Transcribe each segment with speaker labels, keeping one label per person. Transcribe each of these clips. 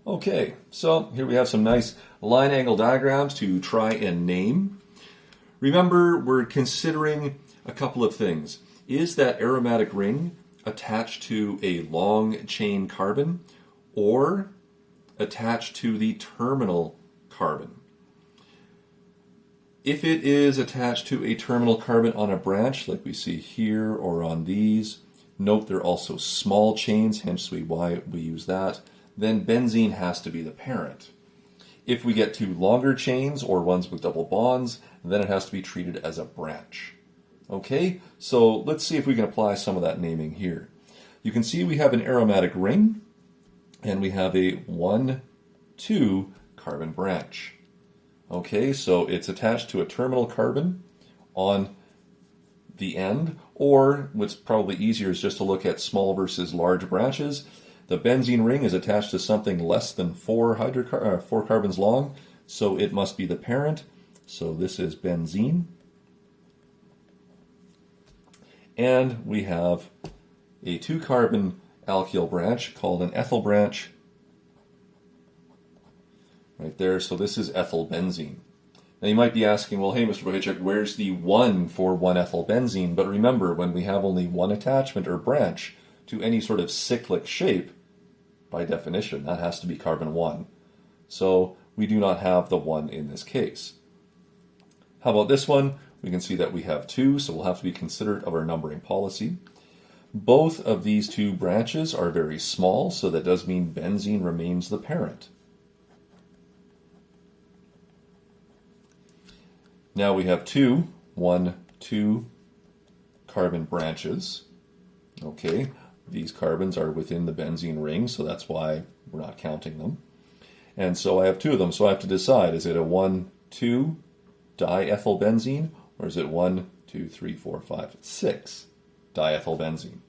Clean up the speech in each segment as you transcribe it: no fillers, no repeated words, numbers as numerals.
Speaker 1: Okay, so here we have some nice line angle diagrams to try and name. Remember, we're considering a couple of things. Is that aromatic ring attached to a long chain carbon or attached to the terminal carbon? If it is attached to a terminal carbon on a branch, like we see here or on these, note they're also small chains, hence why we use that, then benzene has to be the parent. If we get to longer chains or ones with double bonds, then it has to be treated as a branch. Okay, so let's see if we can apply some of that naming here. You can see we have an aromatic ring, and we have a 1,2 carbon branch. Okay, so it's attached to a terminal carbon on the end, or what's probably easier is just to look at small versus large branches. The benzene ring is attached to something less than 4 carbons long, so it must be the parent. So this is benzene. And we have a 2-carbon alkyl branch called an ethyl branch right there. So this is ethyl benzene. Now you might be asking, well, hey, Mr. Bohachek, where's the 1 for 1-ethyl benzene? But remember, when we have only one attachment or branch to any sort of cyclic shape, by definition, that has to be carbon 1. So we do not have the 1 in this case. How about this one? We can see that we have 2, so we'll have to be considerate of our numbering policy. Both of these 2 branches are very small, so that does mean benzene remains the parent. Now we have 2 carbon branches. Okay, these carbons are within the benzene ring, so that's why we're not counting them. And so I have 2 of them, so I have to decide, is it a 1,2 diethyl benzene, or is it 1, 2, 3, 4, 5, 6 diethyl benzene?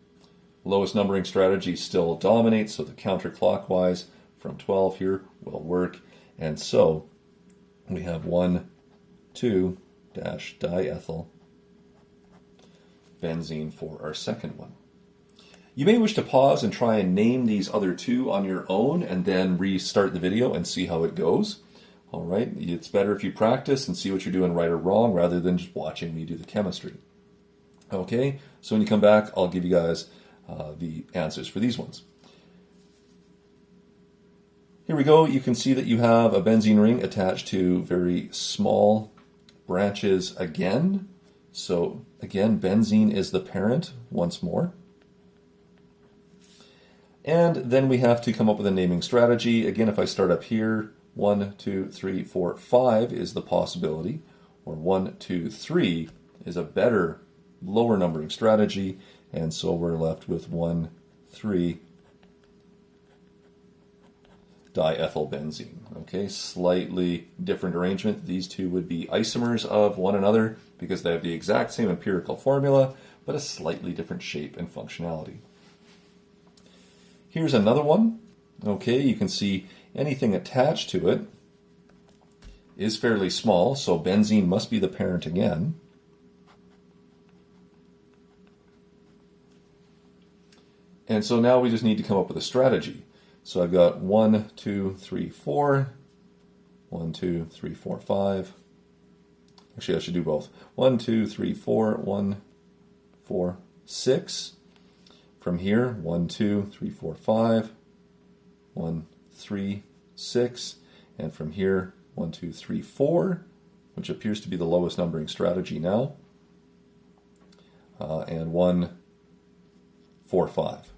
Speaker 1: Lowest numbering strategy still dominates, so the counterclockwise from 12 here will work. And so we have 1,2 diethyl benzene for our second one. You may wish to pause and try and name these other 2 on your own and then restart the video and see how it goes. All right, it's better if you practice and see what you're doing right or wrong rather than just watching me do the chemistry. Okay, so when you come back, I'll give you guys the answers for these ones. Here we go. You can see that you have a benzene ring attached to very small branches again. So again, benzene is the parent once more. And then we have to come up with a naming strategy. Again, if I start up here, 1, 2, 3, 4, 5 is the possibility, or 1, 2, 3 is a better lower numbering strategy, and so we're left with 1, 3 diethyl benzene. Okay, slightly different arrangement. These 2 would be isomers of one another because they have the exact same empirical formula, but a slightly different shape and functionality. Here's another one. Okay, you can see anything attached to it is fairly small, so benzene must be the parent again. And so now we just need to come up with a strategy. So I've got 1, 2, 3, 4, 1, 2, 3, 4, 5. Actually, I should do both. 1, 2, 3, 4, 1, 4, 6. From here, 1, 2, 3, 4, 5, 1, 3, 6, and from here, 1, 2, 3, 4, which appears to be the lowest numbering strategy now, and 1, 4, 5.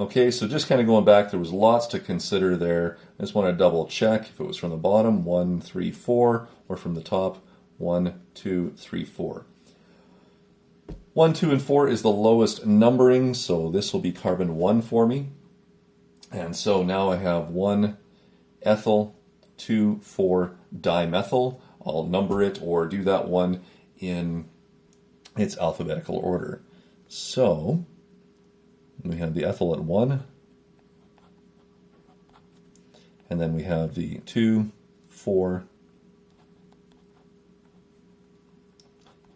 Speaker 1: Okay, so just kind of going back, there was lots to consider there. I just want to double check if it was from the bottom, 1, 3, 4, or from the top, 1, 2, 3, 4. 1, 2, and 4 is the lowest numbering, so this will be carbon 1 for me. And so now I have 1 ethyl, 2, 4 dimethyl. I'll number it or do that one in its alphabetical order. So we have the ethyl at 1, and then we have the 2, 4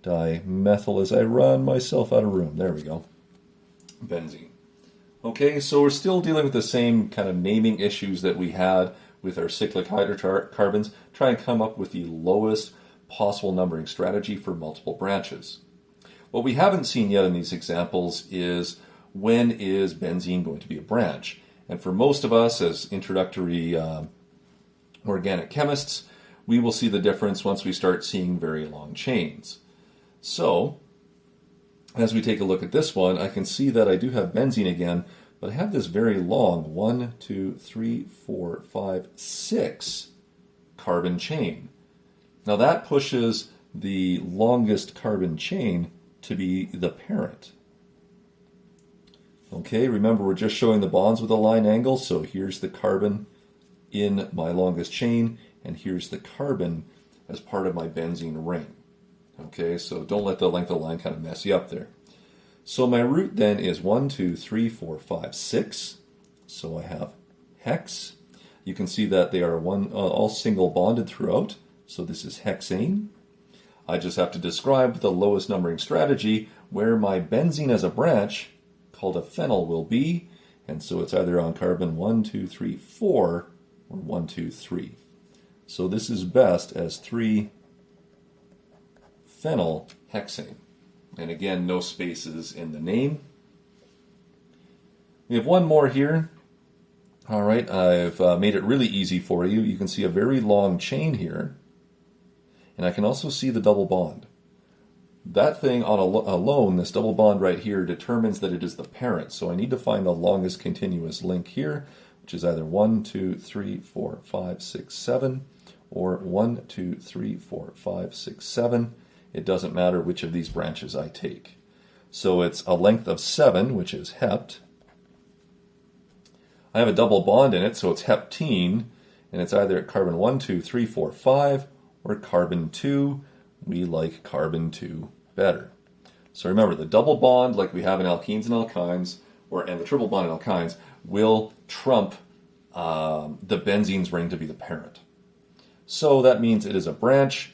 Speaker 1: dimethyl as I run myself out of room. There we go. Benzene. Okay, so we're still dealing with the same kind of naming issues that we had with our cyclic hydrocarbons. Try and come up with the lowest possible numbering strategy for multiple branches. What we haven't seen yet in these examples is when is benzene going to be a branch? And for most of us as introductory organic chemists, we will see the difference once we start seeing very long chains. So, as we take a look at this one, I can see that I do have benzene again, but I have this very long 1, 2, 3, 4, 5, 6 carbon chain. Now that pushes the longest carbon chain to be the parent. Okay, remember we're just showing the bonds with a line angle, so here's the carbon in my longest chain, and here's the carbon as part of my benzene ring. Okay, so don't let the length of the line kind of mess you up there. So my root then is 1, 2, 3, 4, 5, 6. So I have hex. You can see that they are all single bonded throughout. So this is hexane. I just have to describe the lowest numbering strategy where my benzene as a branch, called a phenyl, will be. And so it's either on carbon 1, 2, 3, 4, or 1, 2, 3. So this is best as 3-phenyl hexane. And again, no spaces in the name. We have one more here. All right, I've made it really easy for you. You can see a very long chain here. And I can also see the double bond. That thing on alone, this double bond right here, determines that it is the parent. So I need to find the longest continuous link here, which is either 1, 2, 3, 4, 5, 6, 7, or 1, 2, 3, 4, 5, 6, 7. It doesn't matter which of these branches I take. So it's a length of 7, which is hept. I have a double bond in it, so it's heptene, and it's either at carbon 1, 2, 3, 4, 5, or carbon 2. We like carbon 2 better. So remember, the double bond, like we have in alkenes and alkynes, and the triple bond in alkynes, will trump the benzene's ring to be the parent. So that means it is a branch.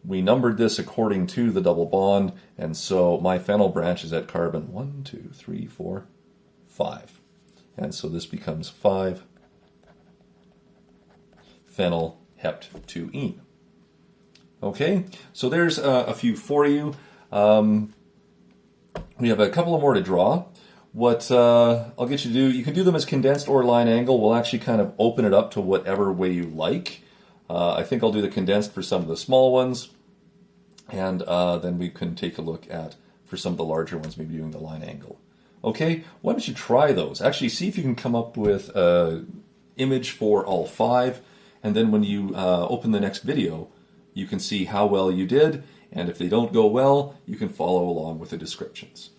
Speaker 1: We numbered this according to the double bond, and so my phenyl branch is at carbon 1, 2, 3, 4, 5. And so this becomes 5-phenyl hept2-ene. Okay, so there's a few for you. We have a couple more to draw. What I'll get you to do, you can do them as condensed or line angle. We'll actually kind of open it up to whatever way you like. I think I'll do the condensed for some of the small ones, and then we can take a look at, for some of the larger ones, maybe doing the line angle. Okay, why don't you try those? Actually, see if you can come up with an image for all 5, and then when you open the next video, you can see how well you did, and if they don't go well, you can follow along with the descriptions.